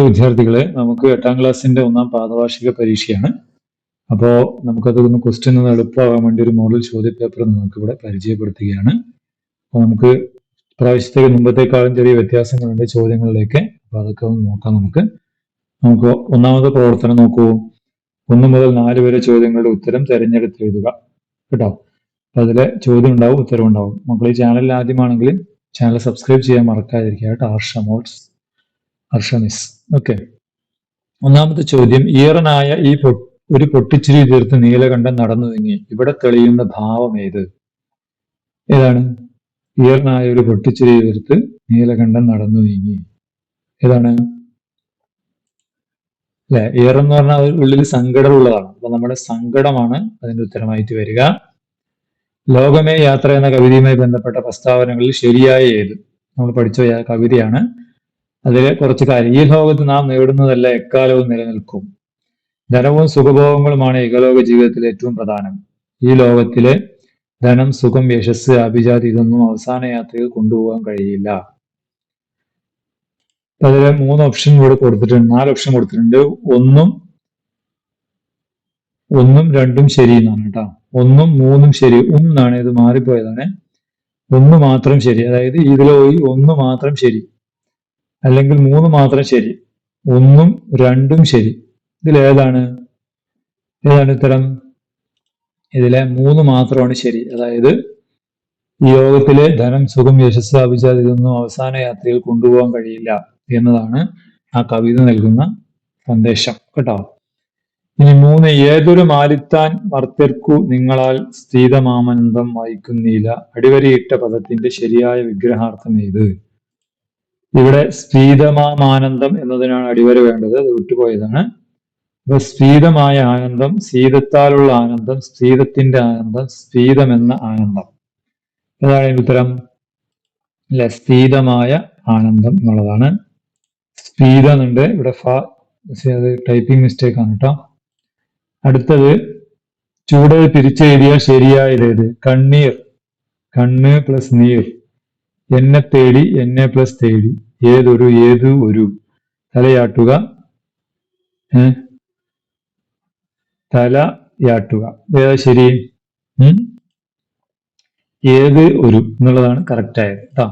വിദ്യാർത്ഥികളെ, നമുക്ക് 8ാം ക്ലാസ്സിന്റെ 1ാം പാദവാർഷിക പരീക്ഷയാണ്. അപ്പോൾ നമുക്കതൊന്ന് ക്വസ്റ്റ്യൻ ഒന്ന് എളുപ്പമാകാൻ വേണ്ടി ഒരു മോഡൽ ചോദ്യപേപ്പർ നിങ്ങൾക്ക് ഇവിടെ പരിചയപ്പെടുത്തുകയാണ്. അപ്പോൾ നമുക്ക് പ്രാവശ്യത്തേക്ക് മുമ്പത്തേക്കാളും ചെറിയ വ്യത്യാസങ്ങളുണ്ട് ചോദ്യങ്ങളിലേക്ക്. അപ്പോൾ അതൊക്കെ ഒന്ന് നോക്കാം. നമുക്ക് ഒന്നാമത്തെ പ്രവർത്തനം നോക്കൂ. 1 മുതൽ 4 വരെ ചോദ്യങ്ങളുടെ ഉത്തരം തിരഞ്ഞെടുത്ത് എഴുതുക കേട്ടോ. അതിലെ ചോദ്യം ഉണ്ടാവും, ഉത്തരം ഉണ്ടാവും. മക്കൾ ഈ ചാനലിൽ ആദ്യമാണെങ്കിൽ ചാനൽ സബ്സ്ക്രൈബ് ചെയ്യാൻ മറക്കാതിരിക്കുക കേട്ടോ. ഹർഷ മിസ്. ഓക്കെ. ഒന്നാമത്തെ ചോദ്യം, ഈറനായ ഒരു പൊട്ടിച്ചിരി തീർത്ത് നീലകണ്ഠൻ നടന്നു നീങ്ങി. ഇവിടെ തെളിയുന്ന ഭാവം ഏതാണ്? ഈറനായ ഒരു പൊട്ടിച്ചിരി തീർത്ത് നീലകണ്ഠൻ നടന്നു നീങ്ങി. ഏതാണ്? അല്ലെ, ഈറെന്ന് പറഞ്ഞാൽ ഉള്ളിൽ സങ്കടമുള്ളതാണ്. അപ്പൊ നമ്മുടെ സങ്കടമാണ് അതിന്റെ ഉത്തരമായിട്ട് വരിക. ലോകമേ യാത്ര എന്ന കവിതയുമായി ബന്ധപ്പെട്ട പ്രസ്താവനകളിൽ ശരിയായ ഏത്? നമ്മൾ പഠിച്ച കവിതയാണ്. അതിലെ കുറച്ച് കാര്യം. ഈ ലോകത്ത് നാം നേടുന്നതല്ല എക്കാലവും നിലനിൽക്കും. ധനവും സുഖഭോഗങ്ങളുമാണ് ഇഹലോക ജീവിതത്തിൽ ഏറ്റവും പ്രധാനം. ഈ ലോകത്തിലെ ധനം, സുഖം, യശസ്, അഭിജാതി ഇതൊന്നും അവസാന യാത്രയിൽ കൊണ്ടുപോകാൻ കഴിയില്ല. അതിലെ 3 ഓപ്ഷൻ ഇവിടെ കൊടുത്തിട്ടുണ്ട്, 4 ഓപ്ഷൻ കൊടുത്തിട്ടുണ്ട്. 1ഉം 2ഉം ശരി എന്നാണ് കേട്ടോ. 1ഉം 3ഉം ശരി. എന്നാണ്, ഇത് മാറിപ്പോയതാണ്. 1 മാത്രം ശരി. അതായത് ഇതിലെ 1 മാത്രം ശരി, അല്ലെങ്കിൽ 3 മാത്രം ശരി. 1ഉം 2ഉം ശരി. ഇതിലേതാണ് ഉത്തരം? ഇതിലെ 3 മാത്രമാണ് ശരി. അതായത് ഈ ലോകത്തിലെ ധനം, സുഖം, യശസ്, അഭിജാതി ഇതൊന്നും അവസാന യാത്രയിൽ കൊണ്ടുപോകാൻ കഴിയില്ല എന്നതാണ് ആ കവിത നൽകുന്ന സന്ദേശം കേട്ടോ. ഇനി 3, ഏതൊരു മാലിത്താൻ മർത്യർക്കു നിങ്ങളാൽ സ്ഥിതമാമനന്തം വായിക്കുന്നില്ല. അടിവരയിട്ട പദത്തിന്റെ ശരിയായ വിഗ്രഹാർത്ഥം ഏത്? ഇവിടെ സ്ഥിതമാമാനന്ദം എന്നതിനാണ് അടിവര വേണ്ടത്, അത് വിട്ടുപോയതാണ്. അപ്പൊ സ്ഥിതമായ ആനന്ദം, സ്ഥിതത്താലുള്ള ആനന്ദം, സ്ഥിതത്തിന്റെ ആനന്ദം, സ്ഥിതം എന്ന ആനന്ദം. ഏതാണ് അതിന്റെ ഉത്തരം? അല്ലെ, സ്ഥിതമായ ആനന്ദം എന്നുള്ളതാണ്. സ്ഥിതം എന്നുണ്ട് ഇവിടെ. അത് ടൈപ്പിംഗ് മിസ്റ്റേക്ക് ആണ് കേട്ടോ. അടുത്തത്, ചൂട് പിരിച്ചെഴുതിയാൽ ശരിയായത് ഏത്? കണ്ണീർ, കണ്ണ് പ്ലസ് നീർ. എന്നെ തേടി, എന്നെ പ്ലസ് തേടി. ഏതു ഒരു. തലയാട്ടുക, തലയാട്ടുക. ഏതാ ശരി? ഏത് ഒരു എന്നുള്ളതാണ് കറക്റ്റ് ആയത് കേട്ടോ.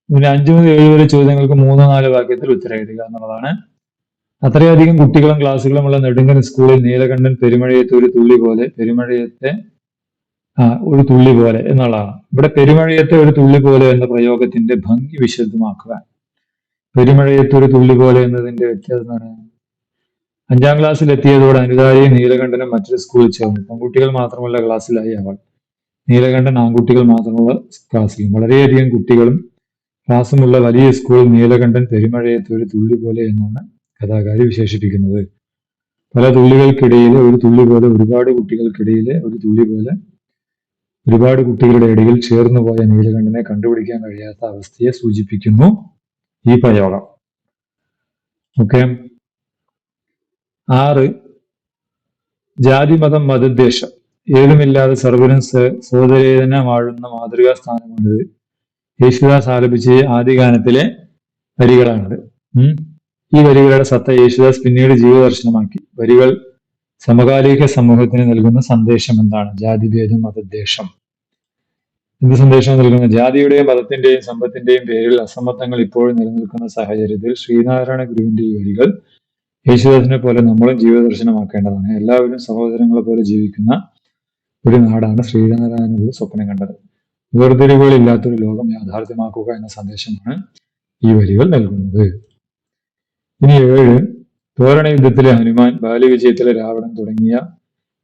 പിന്നെ 5 മുതൽ 7 വരെ ചോദ്യങ്ങൾക്ക് 3-4 വാക്യത്തിൽ ഉത്തരം എഴുതുക എന്നുള്ളതാണ്. അത്രയധികം കുട്ടികളും ക്ലാസ്സുകളുമുള്ള നെടുങ്കൻ സ്കൂളിൽ നീലകണ്ഠൻ പെരുമഴയത്ത് ഒരു തുള്ളി പോലെ, ഒരു തുള്ളി പോലെ എന്നുള്ളതാണ്. ഇവിടെ പെരുമഴയത്തെ ഒരു തുള്ളി പോലെ എന്ന പ്രയോഗത്തിന്റെ ഭംഗി വിശദമാക്കുക. പെരുമഴയത്ത് ഒരു തുള്ളി പോലെ എന്നതിന്റെ വ്യത്യാസം എന്താണ്? 5ാം ക്ലാസ്സിൽ എത്തിയതോടെ അനിതാരിയും നീലകണ്ഠനും മറ്റൊരു സ്കൂളിൽ ചേർന്നു. പെൺകുട്ടികൾ മാത്രമുള്ള ക്ലാസ്സിലായി അവൾ. നീലകണ്ഠൻ ആൺകുട്ടികൾ മാത്രമുള്ള ക്ലാസ്സിലും. വളരെയധികം കുട്ടികളും ക്ലാസ്സുമുള്ള വലിയ സ്കൂളിൽ നീലകണ്ഠൻ പെരുമഴയത്ത് ഒരു തുള്ളി പോലെ എന്നാണ് കഥാകാരി വിശേഷിപ്പിക്കുന്നത്. പല തുള്ളികൾക്കിടയിലെ ഒരു തുള്ളി പോലെ, ഒരുപാട് കുട്ടികൾക്കിടയിലെ ഒരു തുള്ളി പോലെ, ഒരുപാട് കുട്ടികളുടെ ഇടയിൽ ചേർന്നുപോയ നീലകണ്ഠനെ കണ്ടുപിടിക്കാൻ കഴിയാത്ത അവസ്ഥയെ സൂചിപ്പിക്കുന്നു ഈ പ്രയോഗം. ഓക്കെ. 6, ജാതി, മതം, മതദ്വേഷം ഏതുമില്ലാതെ സർവരും സോദരേതന വാഴുന്ന മാതൃകാ സ്ഥാനമാണിത്. യേശുദാസ് ആലപിച്ച ആദ്യ ഗാനത്തിലെ വരികളാണിത്. ഈ വരികളുടെ സത്ത യേശുദാസ് പിന്നീട് ജീവദർശനമാക്കി. വരികൾ സമകാലിക സമൂഹത്തിന് നൽകുന്ന സന്ദേശം എന്താണ്? ജാതിഭേദം, മതദ്വേഷം. എന്ത് സന്ദേശം നൽകുന്നത്? ജാതിയുടെയും മതത്തിന്റെയും സമ്പത്തിന്റെയും പേരിൽ അസമത്വങ്ങൾ ഇപ്പോഴും നിലനിൽക്കുന്ന സാഹചര്യത്തിൽ ശ്രീനാരായണ ഗുരുവിന്റെ ഈ വരികൾ യേശുദാസിനെ പോലെ നമ്മളും ജീവദർശനമാക്കേണ്ടതാണ്. എല്ലാവരും സഹോദരങ്ങളെ പോലെ ജീവിക്കുന്ന ഒരു നാടാണ് ശ്രീനാരായണ ഗുരു സ്വപ്നം കണ്ടത്. വേർതിരിവുകളില്ലാത്തൊരു ലോകം യാഥാർത്ഥ്യമാക്കുക എന്ന സന്ദേശമാണ് ഈ വരികൾ നൽകുന്നത്. ഇനി 7, തോരണ യുദ്ധത്തിലെ ഹനുമാൻ, ബാല്യവിജയത്തിലെ രാവണൻ തുടങ്ങിയ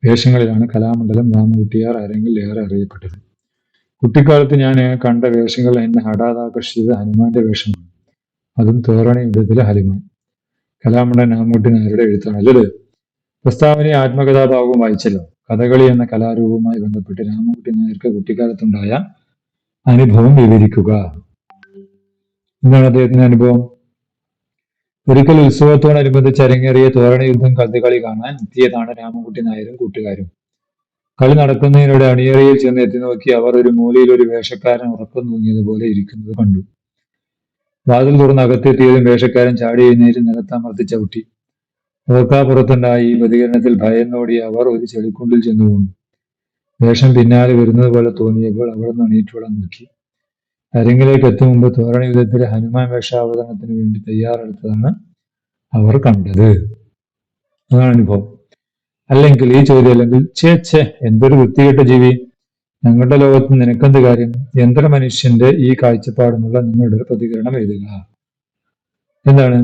വേഷങ്ങളിലാണ് കലാമണ്ഡലം രാമകുട്ടിയാർ അരങ്ങിൽ ഏറെ അറിയപ്പെട്ടത്. കുട്ടിക്കാലത്ത് ഞാൻ കണ്ട വേഷങ്ങൾ എന്നെ ഹഠാതാകർഷിച്ചത് ഹനുമാന്റെ വേഷമാണ്, അതും തോരണ യുദ്ധത്തിലെ ഹനുമാൻ. കലാമണ്ഡലൻ രാമകുട്ടി നായരുടെ എഴുത്താണ് അല്ലത്. പ്രസ്താവനയെ ആത്മകഥാഭാവവും വായിച്ചല്ലോ. കഥകളി എന്ന കലാരൂപവുമായി ബന്ധപ്പെട്ട് രാമകുട്ടി നായർക്ക് കുട്ടിക്കാലത്തുണ്ടായ അനുഭവം വിവരിക്കുക. എന്താണ് അദ്ദേഹത്തിന്റെ അനുഭവം? ഒരിക്കൽ ഉത്സവത്തോടനുബന്ധിച്ച് അരങ്ങേറിയ തോരണ യുദ്ധം കഥകളി കാണാൻ എത്തിയതാണ് രാമകുട്ടി നായരും കൂട്ടുകാരും. കളി നടക്കുന്നതിനിടെ അണിയറയിൽ ചെന്ന് എത്തി നോക്കി അവർ ഒരു മൂലയിൽ ഒരു വേഷക്കാരൻ ഉറക്കം തൂങ്ങിയതുപോലെ ഇരിക്കുന്നത് കണ്ടു. വാതിൽ തുറന്ന് അകത്തെത്തിയതും വേഷക്കാരൻ ചാടി എഴുന്നേറ്റ് നിലത്തമർത്തി ചവിട്ടി. ഓർക്കാപ്പുറത്തുണ്ടായ ഈ പ്രതികരണത്തിൽ ഭയന്നോടിയ അവർ ഒരു ചെളിക്കുണ്ടിൽ ചെന്നു വീണു. വേഷം പിന്നാലെ വരുന്നത് പോലെ തോന്നിയപ്പോൾ അവിടെ നിന്ന് എണീറ്റോളം നോക്കി. അരങ്ങിലേക്ക് എത്തും മുമ്പ് തോരണ യുദ്ധത്തിലെ ഹനുമാൻ വേഷാവതരണത്തിന് വേണ്ടി തയ്യാറെടുത്തതാണ് അവർ കണ്ടത്. അതാണ് അനുഭവം. അല്ലെങ്കിൽ ഈ ചോദ്യം, അല്ലെങ്കിൽ ഛേ എന്തൊരു വൃത്തികെട്ട ജീവി, ഞങ്ങളുടെ ലോകത്ത് നിനക്കെന്ത് കാര്യം, യന്ത്രമനുഷ്യന്റെ ഈ കാഴ്ചപ്പാടിനുള്ള നിങ്ങളുടെ ഒരു പ്രതികരണം എഴുതുക. എന്താണ്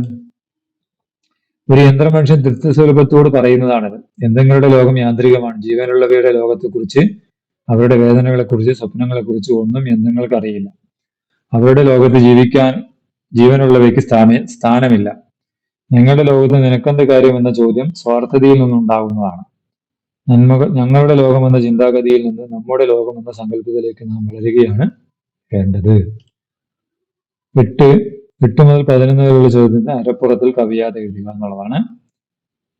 ഒരു യന്ത്രമനുഷ്യൻ തൃപ്തിസ്വരൂപത്തോട് പറയുന്നതാണത്. യന്ത്രങ്ങളുടെ ലോകം യാന്ത്രികമാണ്. ജീവനുള്ളവയുടെ ലോകത്തെക്കുറിച്ച്, അവരുടെ വേദനകളെക്കുറിച്ച്, സ്വപ്നങ്ങളെക്കുറിച്ച് ഒന്നും യന്ത്രങ്ങൾക്ക് അറിയില്ല. അവരുടെ ലോകത്ത് ജീവിക്കാൻ ജീവനുള്ളവയ്ക്ക് സ്ഥാനമില്ല. ഞങ്ങളുടെ ലോകത്ത് നിനക്കെന്ത് കാര്യം എന്ന ചോദ്യം സ്വാർത്ഥതയിൽ നിന്നുണ്ടാകുന്നതാണ്. ഞങ്ങളുടെ ലോകമെന്ന ചിന്താഗതിയിൽ നിന്ന് നമ്മുടെ ലോകമെന്ന സങ്കല്പത്തിലേക്ക് നാം വളരുകയാണ് വേണ്ടത്. 8 മുതൽ 11 വരെയുള്ള ചോദ്യത്തിന് അരപ്പുറത്തിൽ കവിയാതെ എഴുതുക എന്നുള്ളതാണ്.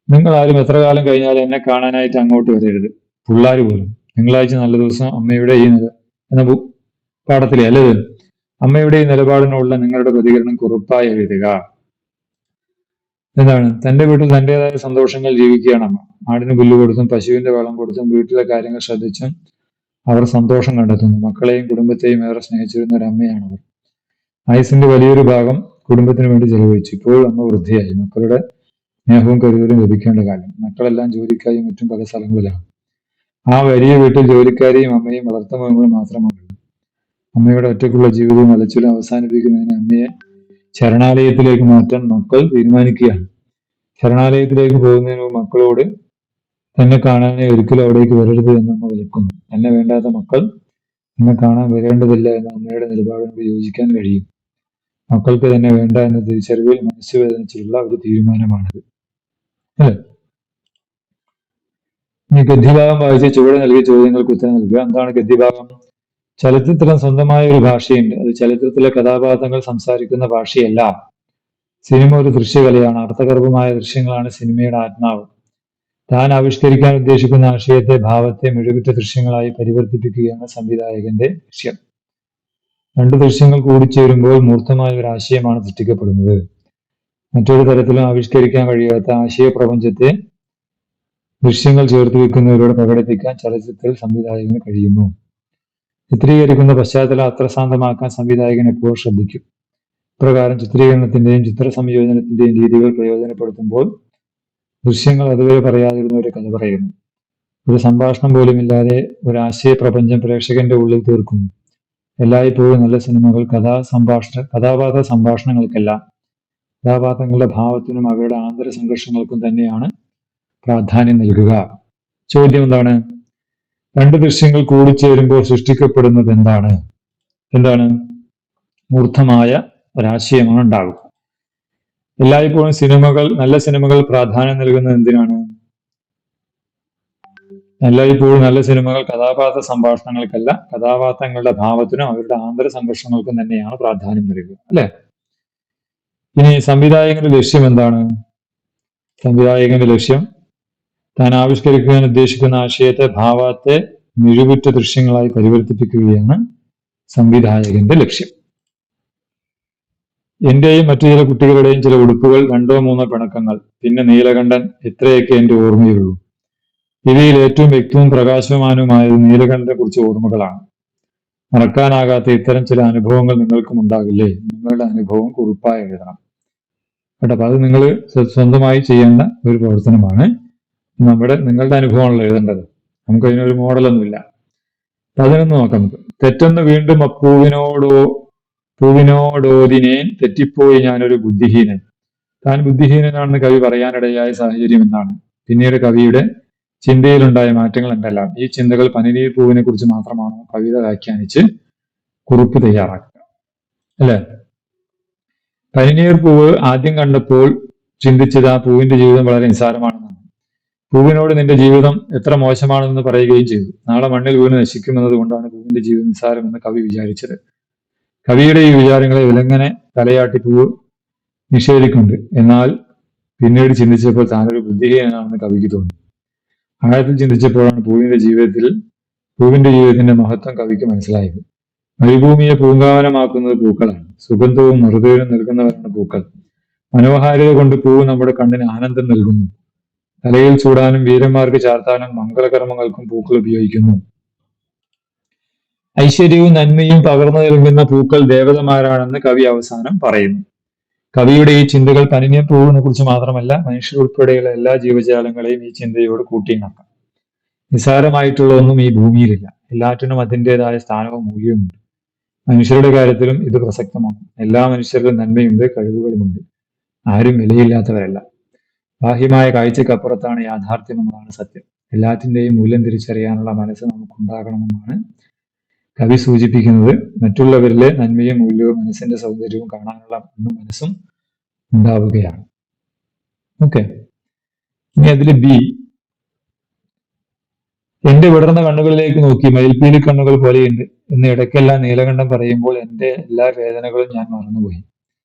നിങ്ങൾ ആരും എത്ര കാലം കഴിഞ്ഞാലും എന്നെ കാണാനായിട്ട് അങ്ങോട്ട് വരരുത്, പിള്ളാര് പോലും. തിങ്കളാഴ്ച നല്ല ദിവസം അമ്മയുടെ ഈ എന്ന പാഠത്തിലെ അല്ലത് അമ്മയുടെ ഈ നിലപാടിനുള്ള നിങ്ങളുടെ പ്രതികരണം കുറിപ്പായി എഴുതുക. എന്താണ് തന്റെ വീട്ടിൽ തന്റേതായ സന്തോഷങ്ങൾ ജീവിക്കുകയാണ് അമ്മ. ആടിന് പുല്ല് കൊടുത്തും പശുവിന്റെ വളം കൊടുത്തും വീട്ടിലെ കാര്യങ്ങൾ ശ്രദ്ധിച്ചും അവർ സന്തോഷം കണ്ടെത്തുന്നു. മക്കളെയും കുടുംബത്തെയും ഏറെ സ്നേഹിച്ചിരുന്ന ഒരു അമ്മയാണ് അവർ. ആയുസിന്റെ വലിയൊരു ഭാഗം കുടുംബത്തിന് വേണ്ടി ചെലവഴിച്ചു. ഇപ്പോൾ അമ്മ വൃദ്ധയായി. മക്കളുടെ സ്നേഹവും കരുതലും ലഭിക്കേണ്ട കാലം. മക്കളെല്ലാം ജോലിക്കായും മറ്റും പല സ്ഥലങ്ങളിലാണ്. ആ വലിയ വീട്ടിൽ ജോലിക്കാരെയും അമ്മയും വളർത്തുമൃഗങ്ങളും മാത്രമാണ്. അമ്മയുടെ ഒറ്റയ്ക്കുള്ള ജീവിതവും അലച്ചിലും അവസാനിപ്പിക്കുന്നതിന് അമ്മയെ ശരണാലയത്തിലേക്ക് മാറ്റാൻ മക്കൾ തീരുമാനിക്കുകയാണ്. ശരണാലയത്തിലേക്ക് പോകുന്നതിന് മുമ്പ് മക്കളോട് തന്നെ കാണാനേ ഒരിക്കലും അവിടേക്ക് വരരുത് എന്ന് അമ്മ വിലക്കുന്നു. തന്നെ വേണ്ടാത്ത മക്കൾ എന്നെ കാണാൻ വരേണ്ടതില്ല എന്ന അമ്മയുടെ നിലപാടിനോട് യോജിക്കാൻ കഴിയും. മക്കൾക്ക് തന്നെ വേണ്ട എന്ന തിരിച്ചറിവിൽ മനസ്സ് വേദനിച്ചിട്ടുള്ള ഒരു തീരുമാനമാണിത്. അല്ലെ? ഇനി ഗദ്യഭാഗം വായിച്ച് ചുവടെ നൽകിയ ചോദ്യങ്ങൾക്ക് ഉത്തരം നൽകുക. എന്താണ് ഗദ്യഭാഗം? ചലച്ചിത്രം സ്വന്തമായ ഒരു ഭാഷയുണ്ട്. അത് ചലച്ചിത്രത്തിലെ കഥാപാത്രങ്ങൾ സംസാരിക്കുന്ന ഭാഷയല്ല. സിനിമ ഒരു ദൃശ്യകലയാണ്. അർത്ഥഗർഭമായ ദൃശ്യങ്ങളാണ് സിനിമയുടെ ആത്മാവ്. താൻ ആവിഷ്കരിക്കാൻ ഉദ്ദേശിക്കുന്ന ആശയത്തെ, ഭാവത്തെ മികവുറ്റ ദൃശ്യങ്ങളായി പരിവർത്തിപ്പിക്കുകയാണ് സംവിധായകന്റെ ലക്ഷ്യം. 2 ദൃശ്യങ്ങൾ കൂടിച്ചേരുമ്പോൾ മൂർത്തമായ ഒരു ആശയമാണ് സൃഷ്ടിക്കപ്പെടുന്നത്. മറ്റൊരു തരത്തിലും ആവിഷ്കരിക്കാൻ കഴിയാത്ത ആശയപ്രപഞ്ചത്തെ ദൃശ്യങ്ങൾ ചേർത്ത് വെക്കുന്നവരോട് പ്രകടിപ്പിക്കാൻ ചലച്ചിത്രത്തിൽ സംവിധായകന് കഴിയുന്നു. ചിത്രീകരിക്കുന്ന പശ്ചാത്തലം അർത്ഥസാന്തമാക്കാൻ സംവിധായകൻ എപ്പോഴും ശ്രദ്ധിക്കും. ഇപ്രകാരം ചിത്രീകരണത്തിന്റെയും ചിത്ര സംയോജനത്തിന്റെയും രീതികൾ പ്രയോജനപ്പെടുത്തുമ്പോൾ ദൃശ്യങ്ങൾ അതുവരെ പറയാതിരുന്ന ഒരു കഥ പറയുന്നു. ഒരു സംഭാഷണം പോലുമില്ലാതെ ഒരു ആശയപ്രപഞ്ചം പ്രേക്ഷകന്റെ ഉള്ളിൽ തീർക്കുന്നു. എല്ലായ്പ്പോഴും നല്ല സിനിമകൾ കഥാപാത്ര സംഭാഷണങ്ങൾക്കല്ല, കഥാപാത്രങ്ങളുടെ ഭാവത്തിനും അവരുടെ ആന്തര സംഘർഷങ്ങൾക്കും തന്നെയാണ് പ്രാധാന്യം നൽകുക. ചോദ്യം എന്താണ്? 2 ദൃശ്യങ്ങൾ കൂടിച്ചേരുമ്പോൾ സൃഷ്ടിക്കപ്പെടുന്നത് എന്താണ്? മൂർത്തമായ ഒരാശയമാണ് ഉണ്ടാകുക. എല്ലായ്പ്പോഴും നല്ല സിനിമകൾ പ്രാധാന്യം നൽകുന്നത് എന്തിനാണ്? എല്ലായ്പ്പോഴും നല്ല സിനിമകൾ കഥാപാത്ര സംഭാഷണങ്ങൾക്കല്ല, കഥാപാത്രങ്ങളുടെ ഭാവത്തിനും അവരുടെ ആന്തര സംഘർഷങ്ങൾക്കും തന്നെയാണ് പ്രാധാന്യം നൽകുക. അല്ലെ? ഇനി സംവിധായകന്റെ ലക്ഷ്യം എന്താണ്? സംവിധായകന്റെ ലക്ഷ്യം താൻ ആവിഷ്കരിക്കാൻ ഉദ്ദേശിക്കുന്ന ആശയത്തെ, ഭാവത്തെ മിഴിവുറ്റ ദൃശ്യങ്ങളായി പരിവർത്തിപ്പിക്കുകയാണ് സംവിധായകന്റെ ലക്ഷ്യം. എന്റെയും മറ്റു ചില കുട്ടികളുടെയും ചില ഉടുപ്പുകൾ, 2 3 പിണക്കങ്ങൾ, പിന്നെ നീലകണ്ഠൻ, ഇത്രയൊക്കെ എന്റെ ഓർമ്മയുള്ളൂ. ഇവയിൽ ഏറ്റവും വ്യക്തവും പ്രകാശമാനവുമായത് നീലകണ്ഠനെ കുറിച്ച് ഓർമ്മകളാണ്. മറക്കാനാകാത്ത ഇത്തരം ചില അനുഭവങ്ങൾ നിങ്ങൾക്കും ഉണ്ടാകില്ലേ? നിങ്ങളുടെ അനുഭവം കുറിപ്പായി എഴുതണം കേട്ടോ. അപ്പൊ അത് നിങ്ങൾ സ്വന്തമായി ചെയ്യേണ്ട ഒരു പ്രവർത്തനമാണ്. നിങ്ങളുടെ അനുഭവമാണല്ലോ എഴുതേണ്ടത്. നമുക്ക് അതിനൊരു മോഡലൊന്നുമില്ല. അതിനൊന്ന് നോക്കാം നമുക്ക്. തെറ്റെന്ന് വീണ്ടും പൂവിനോടോതിനേൻ, തെറ്റിപ്പോയി ഞാനൊരു ബുദ്ധിഹീനൻ. താൻ ബുദ്ധിഹീനനാണെന്ന് കവി പറയാനിടയായ സാഹചര്യം എന്താണ്? പിന്നീട് കവിയുടെ ചിന്തയിലുണ്ടായ മാറ്റങ്ങൾ എന്തെല്ലാം? ഈ ചിന്തകൾ പനിനീർ പൂവിനെ കുറിച്ച് മാത്രമാണോ? കവിത വ്യാഖ്യാനിച്ച് കുറിപ്പ് തയ്യാറാക്കുക. അല്ലെ? പനിനീർ പൂവ് ആദ്യം കണ്ടപ്പോൾ ചിന്തിച്ചത് ആ പൂവിന്റെ ജീവിതം വളരെ നിസ്സാരമാണെന്നാണ്. പൂവിനോട് നിന്റെ ജീവിതം എത്ര മോശമാണെന്ന് പറയുകയും ചെയ്തു. നാളെ മണ്ണിൽ വീണ് നശിക്കുമെന്നത് കൊണ്ടാണ് പൂവിന്റെ ജീവിതം നിസ്സാരമെന്ന് കവി വിചാരിച്ചത്. കവിയുടെ ഈ വിചാരങ്ങളെ വിലങ്ങനെ തലയാട്ടി പൂവ് നിഷേധിക്കുന്നുണ്ട്. എന്നാൽ പിന്നീട് ചിന്തിച്ചപ്പോൾ താനൊരു ബുദ്ധിഹീനനാണെന്ന് കവിക്ക് തോന്നി. ആഴത്തിൽ ചിന്തിച്ചപ്പോഴാണ് പൂവിന്റെ ജീവിതത്തിന്റെ മഹത്വം കവിക്ക് മനസ്സിലായത്. മരുഭൂമിയെ പൂങ്കാവനമാക്കുന്നത് പൂക്കളാണ്. സുഗന്ധവും മൃദുവിനും നൽകുന്നവരാണ് പൂക്കൾ. മനോഹാരിത കൊണ്ട് പൂവ് നമ്മുടെ കണ്ണിന് ആനന്ദം നൽകുന്നു. തലയിൽ ചൂടാനും വീരന്മാർക്ക് ചാർത്താനും മംഗളകർമ്മങ്ങൾക്കും പൂക്കൾ ഉപയോഗിക്കുന്നു. ഐശ്വര്യവും നന്മയും പകർന്നു നൽകുന്ന പൂക്കൾ ദേവതമാരാണെന്ന് കവി അവസാനം പറയുന്നു. കവിയുടെ ഈ ചിന്തകൾ പനിനീർപ്പൂവിനെ കുറിച്ച് മാത്രമല്ല, മനുഷ്യരുൾപ്പെടെയുള്ള എല്ലാ ജീവജാലങ്ങളെയും ഈ ചിന്തയോട് കൂട്ടിയിണക്കാം. നിസ്സാരമായിട്ടുള്ള ഒന്നും ഈ ഭൂമിയിലില്ല. എല്ലാറ്റിനും അതിൻ്റെതായ സ്ഥാനവും മൂല്യവുമുണ്ട്. മനുഷ്യരുടെ കാര്യത്തിലും ഇത് പ്രസക്തമാണ്. എല്ലാ മനുഷ്യരിലും നന്മയുണ്ട്, കഴിവുകളുമുണ്ട്. ആരും വിലയില്ലാത്തവരല്ല. ബാഹ്യമായ കാഴ്ചക്കപ്പുറത്താണ് യാഥാർത്ഥ്യം എന്നതാണ് സത്യം. എല്ലാത്തിൻ്റെയും മൂല്യം തിരിച്ചറിയാനുള്ള മനസ്സ് നമുക്കുണ്ടാകണമെന്നാണ് കവി സൂചിപ്പിക്കുന്നത്. മറ്റുള്ളവരിലെ നന്മയും മൂല്യവും മനസ്സിന്റെ സൗന്ദര്യവും കാണാനുള്ള മനസ്സും ഉണ്ടാവുകയാണ്. ഓക്കെ, ഇനി അതിൽ ബി, എന്റെ വിടർന്ന കണ്ണുകളിലേക്ക് നോക്കി മയിൽപ്പീലി കണ്ണുകൾ പോലെയുണ്ട് എന്ന് ഇടയ്ക്കെല്ലാം നീലകണ്ഠൻ പറയുമ്പോൾ എന്റെ എല്ലാ വേദനകളും ഞാൻ മറന്നുപോയി.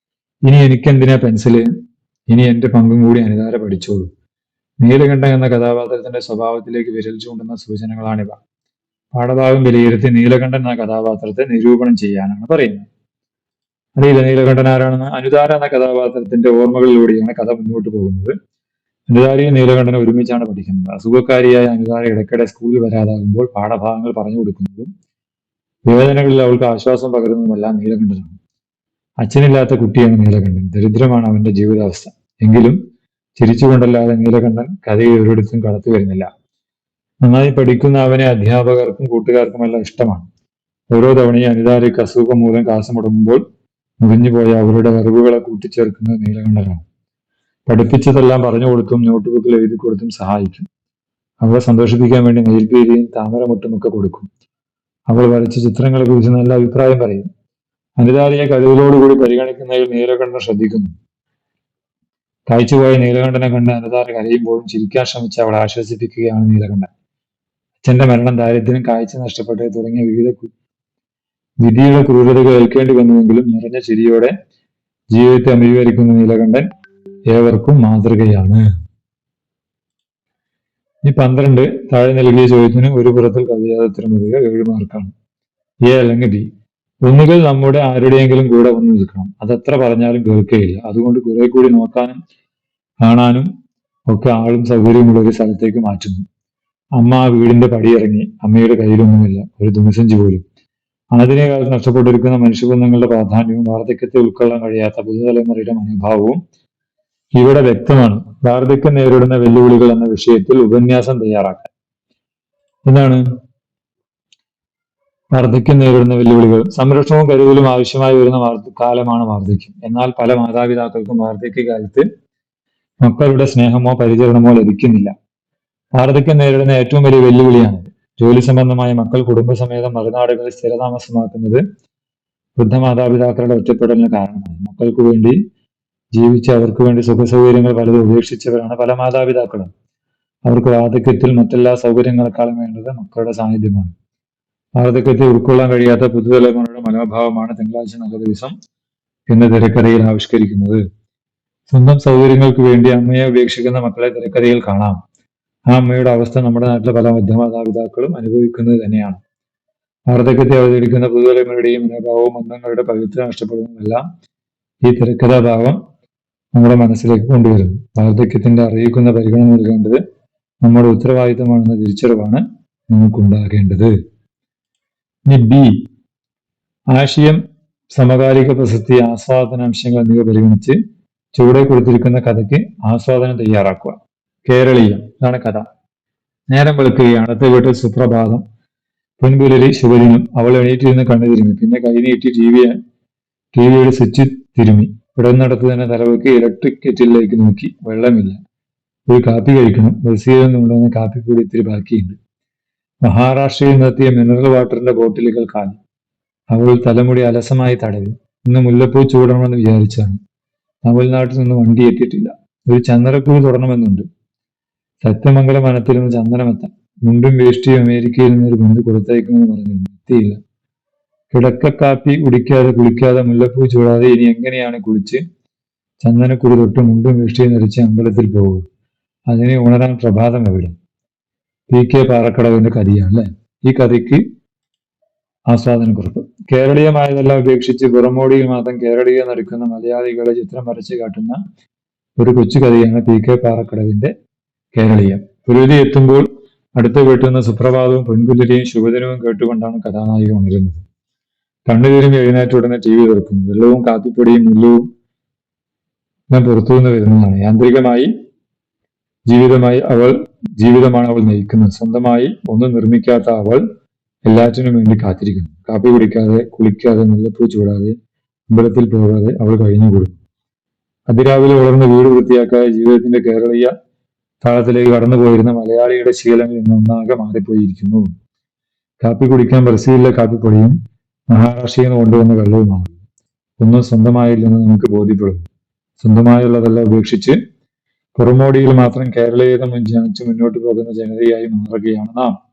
ഇനി എനിക്കെന്തിനാ പെൻസില്? ഇനി എന്റെ പങ്കും കൂടി അനിതാര പഠിച്ചോളൂ. നീലകണ്ഠൻ എന്ന കഥാപാത്രത്തിന്റെ സ്വഭാവത്തിലേക്ക് വിരൽ ചൂണ്ടുന്ന സൂചനകളാണിവ. പാഠഭാഗം വിലയിരുത്തി നീലകണ്ഠൻ എന്ന കഥാപാത്രത്തെ നിരൂപണം ചെയ്യാനാണ് പറയുന്നത്. അറിയില്ല നീലകണ്ഠൻ ആരാണെന്ന്. അനുതാര എന്ന കഥാപാത്രത്തിന്റെ ഓർമ്മകളിലൂടെയാണ് കഥ മുന്നോട്ട് പോകുന്നത്. അനുതാരയും നീലകണ്ഠനും ഒരുമിച്ചാണ് പഠിക്കുന്നത്. അസുഖക്കാരിയായ അനുതാര ഇടയ്ക്കിടെ സ്കൂളിൽ വരാതാകുമ്പോൾ പാഠഭാഗങ്ങൾ പറഞ്ഞു കൊടുക്കുന്നതും വേദനകളിൽ അവൾക്ക് ആശ്വാസം പകരുന്നതുമെല്ലാം നീലകണ്ഠനാണ്. അച്ഛനില്ലാത്ത കുട്ടിയാണ് നീലകണ്ഠൻ. ദരിദ്രമാണ് അവന്റെ ജീവിതാവസ്ഥ. എങ്കിലും ചിരിച്ചുകൊണ്ടല്ലാതെ നീലകണ്ഠൻ കഥയിൽ ഒരിടത്തും കടത്തി വരുന്നില്ല. നന്നായി പഠിക്കുന്ന അവനെ അധ്യാപകർക്കും കൂട്ടുകാർക്കുമെല്ലാം ഇഷ്ടമാണ്. ഓരോ തവണയും അനുതാരയ്ക്ക് അസുഖം മൂലം ക്ലാസ് മുടങ്ങുമ്പോൾ മുറിഞ്ഞുപോയ അവരുടെ അറിവുകളെ കൂട്ടിച്ചേർക്കുന്നത് നീലകണ്ഠനാണ്. പഠിപ്പിച്ചതെല്ലാം പറഞ്ഞു കൊടുത്തും നോട്ട്ബുക്കിൽ എഴുതി കൊടുത്തും സഹായിക്കും. അവളെ സന്തോഷിപ്പിക്കാൻ വേണ്ടി മയിൽപ്പീലിയും താമരമുട്ടുമൊക്കെ കൊടുക്കും. അവൾ വരച്ച ചിത്രങ്ങളെ കുറിച്ച് നല്ല അഭിപ്രായം പറയും. അനുതാരയെ കഴിവിലോടുകൂടി പരിഗണിക്കുന്നതിൽ നീലകണ്ഠൻ ശ്രദ്ധിക്കുന്നു. കാഴ്ചപോയ നീലകണ്ഠനെ കണ്ട് അനുതാര കരയുമ്പോഴും ചിരിക്കാൻ ശ്രമിച്ച് അവളെ ആശ്വസിപ്പിക്കുകയാണ് നീലകണ്ഠൻ. അച്ഛന്റെ മരണം, ദാരിദ്ര്യം, കാഴ്ച നഷ്ടപ്പെട്ടത് തുടങ്ങിയ വിധിയുടെ ക്രൂരതകൾ ഏൽക്കേണ്ടി വന്നുവെങ്കിലും നിറഞ്ഞ ചിരിയോടെ ജീവിതത്തെ അഭിമുഖീകരിക്കുന്ന നീലകണ്ഠൻ ഏവർക്കും മാതൃകയാണ്. ഈ 12 താഴെ നൽകിയ ചോദ്യത്തിന് ഒരു പുറത്തിൽ കവിയാതെ ഉത്തരം എഴുതുക. 7 മാർക്കാണ്. എ അല്ലെങ്കിൽ ബി. ഒന്നുകിൽ നമ്മുടെ ആരുടെയെങ്കിലും കൂടെ വന്ന് നിൽക്കണം. അതെത്ര പറഞ്ഞാലും കേൾക്കുകയില്ല. അതുകൊണ്ട് കുറെ കൂടി നോക്കാനും കാണാനും ഒക്കെ ആളും സൗകര്യമുള്ള ഒരു സ്ഥലത്തേക്ക് മാറ്റുന്നു. അമ്മ ആ വീടിന്റെ പടിയിറങ്ങി. അമ്മയുടെ കയ്യിലൊന്നുമില്ല, ഒരു തുണിസഞ്ചി പോലും. ആധുനിക കാലത്ത് നഷ്ടപ്പെട്ടിരിക്കുന്ന മനുഷ്യബന്ധങ്ങളുടെ പ്രാധാന്യവും വാർദ്ധക്യത്തെ ഉൾക്കൊള്ളാൻ കഴിയാത്ത പുതുതലമുറയുടെ മനോഭാവവും ഇവിടെ വ്യക്തമാണ്. വാർദ്ധക്യം നേരിടുന്ന വെല്ലുവിളികൾ എന്ന വിഷയത്തിൽ ഉപന്യാസം തയ്യാറാക്കാൻ. എന്താണ് വാർദ്ധക്യം നേരിടുന്ന വെല്ലുവിളികൾ? സംരക്ഷണവും കരുതലും ആവശ്യമായി വരുന്ന കാലമാണ് വാർദ്ധക്യം. എന്നാൽ പല മാതാപിതാക്കൾക്കും വാർദ്ധക്യകാലത്ത് മക്കളുടെ സ്നേഹമോ പരിചരണമോ ലഭിക്കുന്നില്ല. വാർദ്ധക്യം നേരിടുന്ന ഏറ്റവും വലിയ വെല്ലുവിളിയാണിത്. ജോലി സംബന്ധമായ മക്കൾ കുടുംബസമേതം മറുനാടുകളിൽ സ്ഥിരതാമസമാക്കുന്നത് വൃദ്ധ മാതാപിതാക്കളുടെ ഒറ്റപ്പെടലിന് കാരണമാണ്. മക്കൾക്ക് വേണ്ടി ജീവിച്ച് അവർക്ക് വേണ്ടി സുഖസൗകര്യങ്ങൾ പലതും ഉപേക്ഷിച്ചവരാണ് പല മാതാപിതാക്കളും. അവർക്ക് വാർദ്ധക്യത്തിൽ മറ്റെല്ലാ സൗകര്യങ്ങളെക്കാളും വേണ്ടത് മക്കളുടെ സാന്നിധ്യമാണ്. വാർദ്ധക്യത്തെ ഉൾക്കൊള്ളാൻ കഴിയാത്ത പുതുതലമുറയുടെ മനോഭാവമാണ് തിങ്കളാഴ്ച നല്ല ദിവസം എന്ന തിരക്കഥയിൽ ആവിഷ്കരിക്കുന്നത്. സ്വന്തം സൗകര്യങ്ങൾക്ക് വേണ്ടി അമ്മയെ ഉപേക്ഷിക്കുന്ന മക്കളെ തിരക്കഥയിൽ കാണാം. ആ അമ്മയുടെ അവസ്ഥ നമ്മുടെ നാട്ടിലെ പല മധ്യമാതാപിതാക്കളും അനുഭവിക്കുന്നത് തന്നെയാണ്. വാർദ്ധക്യത്തെ അവതരിക്കുന്ന പുതുതലമുറയുടെയും മനോഭാവവും ബന്ധങ്ങളുടെ പവിത്രത നഷ്ടപ്പെടുന്നതെല്ലാം ഈ തിരക്കഥാഭാവം നമ്മുടെ മനസ്സിലേക്ക് കൊണ്ടുവരുന്നു. വാർദ്ധക്യത്തിന്റെ അറിയിക്കുന്ന പരിഗണന നൽകേണ്ടത് നമ്മുടെ ഉത്തരവാദിത്തമാണെന്ന തിരിച്ചറിവാണ് നമുക്കുണ്ടാകേണ്ടത്. ഇനി ബി, ആശയം, സമകാലിക പ്രസക്തി, ആസ്വാദനാംശങ്ങൾ എന്നിവ പരിഗണിച്ച് ചുവടെ കൊടുത്തിരിക്കുന്ന കഥയ്ക്ക് ആസ്വാദനം തയ്യാറാക്കുക. കേരളീയം, ഇതാണ് കഥ. നേരം വെളുക്കുകയാണ്. അടുത്ത വീട്ടിൽ സുപ്രഭാതം. പൊൻപുലരി, ശുഭദിനം. അവൾ എണീറ്റിരുന്ന് കണ്ണു തിരുമ്മി. പിന്നെ കൈ നീട്ടി ടിവിയുടെ സ്വിച്ച് തിരുമ്മി. ഇടന്നിടത്ത് തന്നെ തലവെക്ക് ഇലക്ട്രിക് കെറ്റിലേക്ക് നോക്കി. വെള്ളമില്ല. ഒരു കാപ്പി കഴിക്കണം. ബസ്സിൽ നിന്നുകൊണ്ടുവന്ന കാപ്പിപ്പൊടി ഇത്തിരി ബാക്കിയുണ്ട്. മഹാരാഷ്ട്രയിൽ നിർത്തിയ മിനറൽ വാട്ടറിന്റെ ബോട്ടിലുകൾ കാലി. അവൾ തലമുടി അലസമായി തടവി. ഇന്ന് മുല്ലപ്പൂ ചൂടണമെന്ന് വിചാരിച്ചാണ്. തമിഴ്നാട്ടിൽ നിന്ന് വണ്ടി എത്തിയിട്ടില്ല. ഒരു ചന്ദനക്കുഴി തുടരണമെന്നുണ്ട്. സത്യമംഗലം വനത്തിൽ നിന്ന് ചന്ദനമെത്താം. മുണ്ടും വേഷ്ടിയും അമേരിക്കയിൽ നിന്ന് ഒരു ബന്ധു കൊടുത്തയക്കുമെന്ന് പറഞ്ഞിരുന്നു. എത്തിയില്ല. കിടക്കക്കാപ്പി കുടിക്കാതെ കുളിക്കാതെ മുല്ലപ്പൂ ചൂടാതെ ഇനി എങ്ങനെയാണ് കുളിച്ച് ചന്ദനക്കുറി തൊട്ട് മുണ്ടും വേഷ്ടിയും ധരിച്ച് അമ്പലത്തിൽ പോകുക? അതിനെ ഉണരാൻ പ്രഭാതം എവിടെ? പി കെ പാറക്കടവിന്റെ കഥയാണ് അല്ലെ. ഈ കഥയ്ക്ക് ആസ്വാദനക്കുറിപ്പ്. കേരളീയമായതെല്ലാം ഉപേക്ഷിച്ച് പുറമോടിയിൽ മാത്രം കേരളീയം നടക്കുന്ന മലയാളികളെ ചിത്രം വരച്ച് കാട്ടുന്ന ഒരു കൊച്ചു കഥയാണ് PK പാറക്കടവിന്റെ കേരളീയം. പുലരി എത്തുമ്പോൾ അടുത്ത് കേട്ടുന്ന സുപ്രഭാതവും പെൺപുലരിയും ശുഭദിനവും കേട്ടുകൊണ്ടാണ് കഥാനായിക ഉണരുന്നത്. കണ്ണുതിരുമ്പി എഴുന്നേറ്റ ഉടനെ TV തുറക്കും. വെള്ളവും കാപ്പിപ്പൊടിയും മുല്ലവും എല്ലാം പുറത്തുനിന്ന് വരുന്നതാണ്. യാന്ത്രികമായി ജീവിതമാണ് അവൾ നയിക്കുന്നത്. സ്വന്തമായി ഒന്നും നിർമ്മിക്കാത്ത അവൾ എല്ലാറ്റിനും വേണ്ടി കാത്തിരിക്കുന്നു. കാപ്പി കുടിക്കാതെ, കുളിക്കാതെ, മുല്ലപ്പൂ ചൂടാതെ, അമ്പലത്തിൽ പോകാതെ അവൾ കഴിഞ്ഞുകൂടുന്നു. അതിരാവിലെ വളർന്ന് വീട് വൃത്തിയാക്കാതെ ജീവിതത്തിന്റെ കേരളീയ താളത്തിലേക്ക് കടന്നുപോയിരുന്ന മലയാളിയുടെ ശീലങ്ങൾ ഇന്നൊന്നാകെ മാറിപ്പോയിരിക്കുന്നു. കാപ്പി കുടിക്കാൻ ബ്രസീലിലെ കാപ്പിപ്പൊടിയും മഹാരാഷ്ട്രയിൽ നിന്ന് കൊണ്ടുവന്ന വെള്ളവുമാണ്. ഒന്നും സ്വന്തമായില്ലെന്ന് നമുക്ക് ബോധ്യപ്പെടുന്നു. സ്വന്തമായുള്ളതെല്ലാം ഉപേക്ഷിച്ച് പുറമോടിയിൽ മാത്രം കേരളീയതം ജനിച്ച് മുന്നോട്ട് പോകുന്ന ജനതയായി മാറുകയാണ് നാം.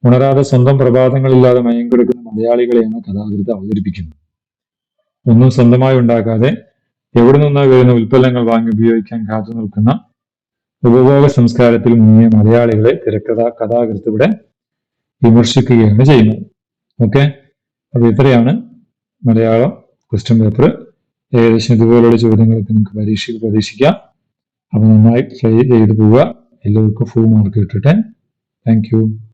ഉണരാതെ സ്വന്തം പ്രഭാതങ്ങളില്ലാതെ മയങ്ങിക്കിടക്കുന്ന മലയാളികളെയാണ് കഥാകൃത്ത് അവതരിപ്പിക്കുന്നത്. ഒന്നും സ്വന്തമായി ഉണ്ടാക്കാതെ എവിടെ നിന്നോ വരുന്ന ഉൽപ്പന്നങ്ങൾ വാങ്ങി ഉപയോഗിക്കാൻ കാത്തു നിൽക്കുന്ന ഉപഭോഗ സംസ്കാരത്തിൽ മുങ്ങിയ മലയാളികളെ കഥാകൃത്ത് ഇവിടെ വിമർശിക്കുകയാണ് ചെയ്യുന്നത്. ഓക്കെ, അപ്പൊ ഇത്രയാണ് മലയാളം ക്വസ്റ്റ്യൻ പേപ്പർ. ഏകദേശം ഇതുപോലുള്ള ചോദ്യങ്ങളൊക്കെ നമുക്ക് പരീക്ഷയിൽ പ്രതീക്ഷിക്കാം. അപ്പൊ നന്നായി ട്രൈ ചെയ്ത് പോവുക. എല്ലാവർക്കും ഫുൾ മാർക്ക് കിട്ടട്ടെ. Thank you.